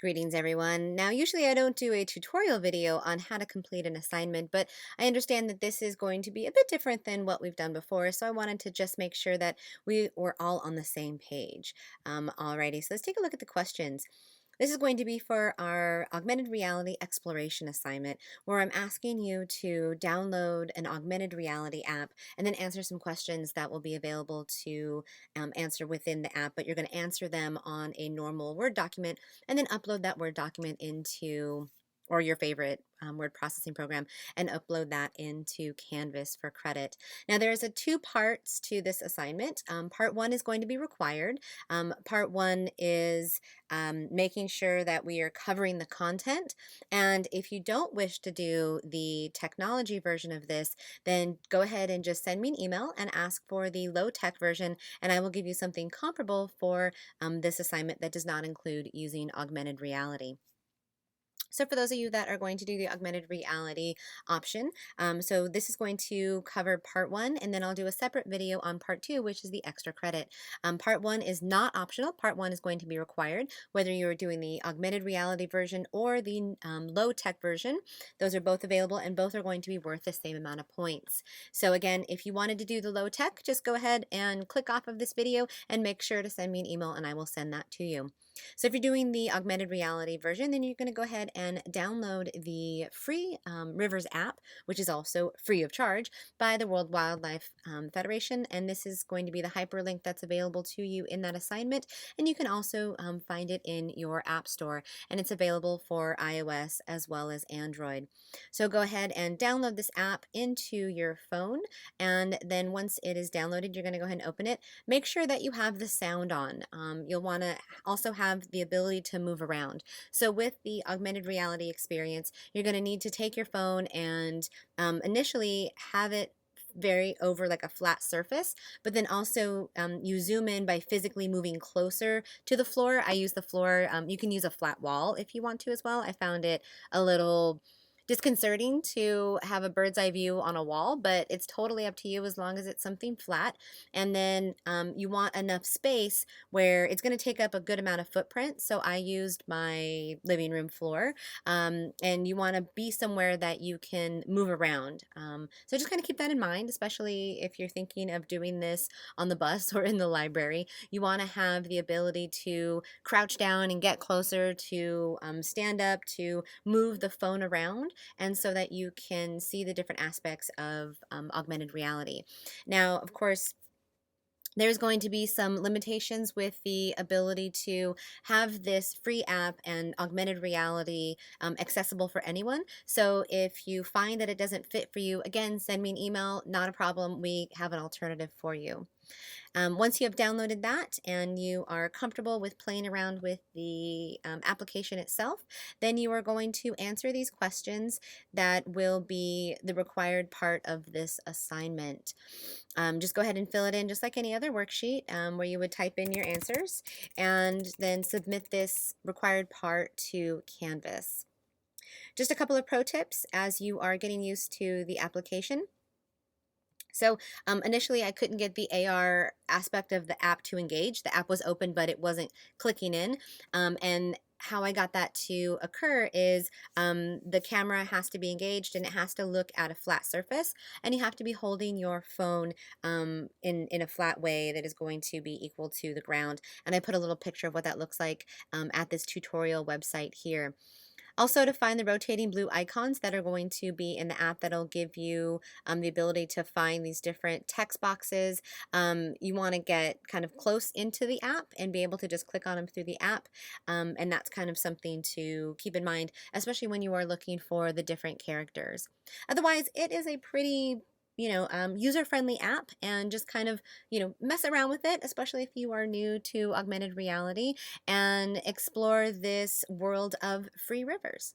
Greetings, everyone. Now, usually I don't do a tutorial video on how to complete an assignment, but I understand that this is going to be a bit different than what we've done before, so I wanted to just make sure that we were all on the same page. Alrighty, so let's take a look at the questions. This is going to be for our augmented reality exploration assignment, where I'm asking you to download an augmented reality app and then answer some questions that will be available to answer within the app, but you're going to answer them on a normal Word document and then upload that Word document into or your favorite word processing program and upload that into Canvas for credit. Now there's two parts to this assignment. Part one is going to be required. Part one is making sure that we are covering the content, and if you don't wish to do the technology version of this, then go ahead and just send me an email and ask for the low-tech version, and I will give you something comparable for this assignment that does not include using augmented reality. So for those of you that are going to do the augmented reality option, so this is going to cover part one, and then I'll do a separate video on part two, which is the extra credit. Part one is not optional. Part one is going to be required, whether you're doing the augmented reality version or the low-tech version. Those are both available, and both are going to be worth the same amount of points. So again, if you wanted to do the low-tech, just go ahead and click off of this video and make sure to send me an email, and I will send that to you. So if you're doing the augmented reality version, then you're going to go ahead and download the free Rivers app, which is also free of charge by the World Wildlife Federation. And this is going to be the hyperlink that's available to you in that assignment. And you can also find it in your app store. And it's available for iOS as well as Android. So go ahead and download this app into your phone. And then once it is downloaded, you're going to go ahead and open it. Make sure that you have the sound on. You'll want to also have the ability to move around. So with the augmented reality experience, you're going to need to take your phone and initially have it very over like a flat surface, but then also you zoom in by physically moving closer to the floor. I use the floor. You can use a flat wall if you want to as well. I found it a little disconcerting to have a bird's eye view on a wall, but it's totally up to you as long as it's something flat. And then you want enough space where it's going to take up a good amount of footprint. So I used my living room floor, and you want to be somewhere that you can move around. So just kind of keep that in mind, especially if you're thinking of doing this on the bus or in the library. You want to have the ability to crouch down and get closer, to stand up, to move the phone around, and so that you can see the different aspects of augmented reality. Now, of course, there's going to be some limitations with the ability to have this free app and augmented reality accessible for anyone. So if you find that it doesn't fit for you, again, send me an email, not a problem. We have an alternative for you. Once you have downloaded that and you are comfortable with playing around with the application itself, then you are going to answer these questions that will be the required part of this assignment. Just go ahead and fill it in just like any other worksheet, where you would type in your answers and then submit this required part to Canvas. Just a couple of pro tips as you are getting used to the application. So initially I couldn't get the AR aspect of the app to engage. The app was open, but it wasn't clicking in. And how I got that to occur is the camera has to be engaged and it has to look at a flat surface, and you have to be holding your phone in a flat way that is going to be equal to the ground. And I put a little picture of what that looks like at this tutorial website here. Also, to find the rotating blue icons that are going to be in the app that'll give you the ability to find these different text boxes, you want to get kind of close into the app and be able to just click on them through the app. And that's kind of something to keep in mind, especially when you are looking for the different characters. Otherwise, it is a pretty user-friendly app, and just kind of, mess around with it, especially if you are new to augmented reality, and explore this world of free rivers.